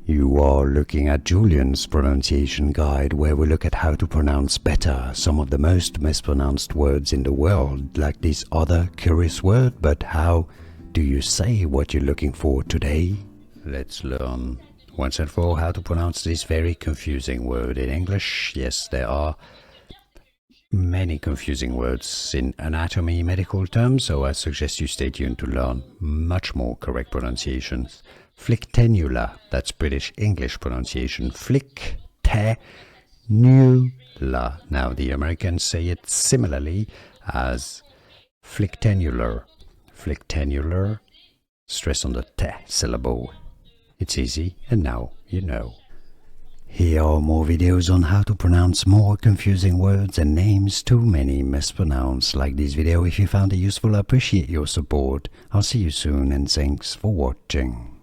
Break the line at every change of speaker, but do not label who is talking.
You are looking at Julian's pronunciation guide, where we look at how to pronounce better some of the most mispronounced words in the world, like this other curious word. But how do you say what you're looking for today? Let's learn once and for all how to pronounce this very confusing word in English. Yes, there are many confusing words in anatomy medical terms, so I suggest you stay tuned to learn much more correct pronunciations. Phlyctenular, that's British English pronunciation. Phlyctenular. Now the Americans say it similarly as phlyctenular. Phlyctenular, stress on the te syllable. It's easy, and now you know. Here are more videos on how to pronounce more confusing words and names too many mispronounced. Like this video if you found it useful. I appreciate your support. I'll see you soon, and thanks for watching.